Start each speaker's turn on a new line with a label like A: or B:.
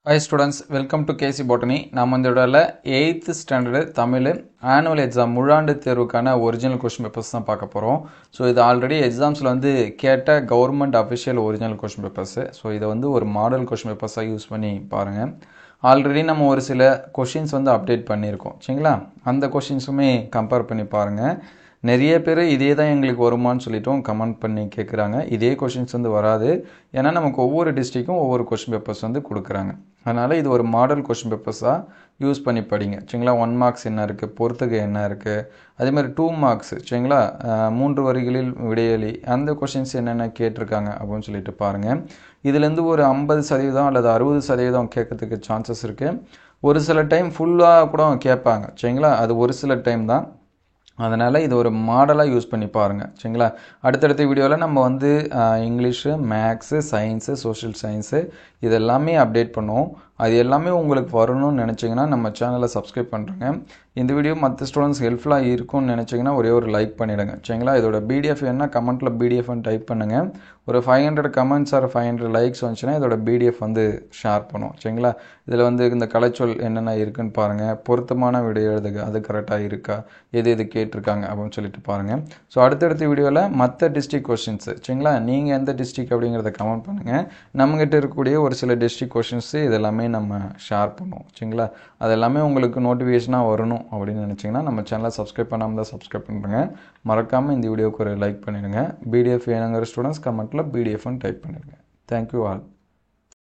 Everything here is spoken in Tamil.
A: Hi students, welcome to KC Botany. நாம் இந்த வீடியோல 8th standard Tamil annual exam முழாண்டு தேர்வுக்கான ஒரிஜினல் क्वेश्चन பேப்பர்ஸ் தான் பார்க்க போறோம். சோ இது ஆல்ரெடி எக்ஸாம்ஸ்ல வந்து கேட்ட government official original question papers. So இத வந்து ஒரு மாடல் क्वेश्चन பேப்பர்ஸா யூஸ் பண்ணி பாருங்க. ஆல்ரெடி நம்ம ஒரு சில क्वेश्चंस வந்து அப்டேட் பண்ணியிருக்கோம். சரிங்களா? அந்த क्वेश्चंसுமே கம்பேர் பண்ணி பாருங்க. நிறைய பேர் இதே தான் எங்களுக்கு வருமான்னு சொல்லிட்டோம் கமெண்ட் பண்ணி கேட்குறாங்க. இதே क्वेश्चंस வந்து வராது. ஏன்னா நமக்கு ஒவ்வொரு டிஸ்ட்ரிக்ட்க்கும் ஒவ்வொரு क्वेश्चन பேப்பர்ஸ் வந்து கொடுக்குறாங்க. அதனால இது ஒரு மாடல் क्वेश्चन பேப்பர்ஸா யூஸ் பண்ணி படிங்க. சரிங்களா? 1 மார்க்ஸ் என்ன இருக்கு, பொறுத்துக என்ன இருக்கு, அதே மாதிரி 2 மார்க்ஸ் சரிங்களா? 3 வரிகளில் விடையளி அந்த क्वेश्चंस என்னென்ன கேட்டிருக்காங்க அப்படின்னு சொல்லிட்டு பாருங்க. இதுலேருந்து ஒரு 50% அல்லது 60% கேட்கறதுக்கு சான்சஸ் இருக்கு. ஒரு சில டைம் ஃபுல்லாக கூட கேட்பாங்க. சரிங்களா? அது ஒரு சில டைம் தான். அதனால் இது ஒரு மாடலாக யூஸ் பண்ணி பாருங்கள். சரிங்களா? அடுத்தடுத்த வீடியோவில் நம்ம வந்து English, maths, science, social science இதெல்லாமே அப்டேட் பண்ணுவோம். அது எல்லாமே உங்களுக்கு வரணும்னு நினச்சிங்கன்னா நம்ம சேனலை சப்ஸ்கிரைப் பண்ணுறேங்க. இந்த வீடியோ மற்ற ஸ்டூடெண்ட்ஸ் ஹெல்ப்ஃபுல்லாக இருக்கும்னு நினச்சிங்கன்னா ஒரே ஒரு லைக் பண்ணிவிடுங்க. சரிங்களா? இதோட பிடிஎஃப் என்ன கமெண்ட்டில் பிடிஎஃப்னு டைப் பண்ணுங்கள். ஒரு 500 கமெண்ட்ஸ் ஆர் 500 லைக்ஸ் வந்துச்சுன்னா இதோட பிடிஎஃப் வந்து ஷேர் பண்ணுவோம். சரிங்களா? இதில் வந்து இந்த கலைச்சொல் என்னென்ன இருக்குன்னு பாருங்கள். பொருத்தமான விடை எழுதுக அது கரெக்டாக இருக்கா, எது கேட்டிருக்காங்க அப்படின்னு சொல்லிட்டு பாருங்கள். ஸோ அடுத்தடுத்த வீடியோவில் மற்ற டிஸ்ட்ரிக்ட் கொஸ்டின்ஸு சரிங்களா? நீங்கள் எந்த டிஸ்ட்ரிக்ட் அப்படிங்கிறத கமெண்ட் பண்ணுங்கள். நம்மகிட்ட இருக்கக்கூடிய ஒரு சில டிஸ்ட்ரிக்ட் கொஸ்டின்ஸு இதெல்லாமே நம்ம ஷேர் பண்ணுவோம். சரிங்களா? அது எல்லாமே உங்களுக்கு நோட்டிஃபிகேஷனாக வரணும் அப்படின்னு நினச்சிங்கன்னா நம்ம சேனலை சப்ஸ்கிரைப் பண்ணாமல் தான் சப்ஸ்கிரைப் பண்ணுறேங்க. மறக்காமல் இந்த வீடியோவுக்கு ஒரு லைக் பண்ணிடுங்க. பிடிஎஃப் வேணுங்கிற ஸ்டூடெண்ட்ஸ் கமெண்ட்டில் பிடிஎஃப்னு டைப் பண்ணிடுங்க. Thank you all.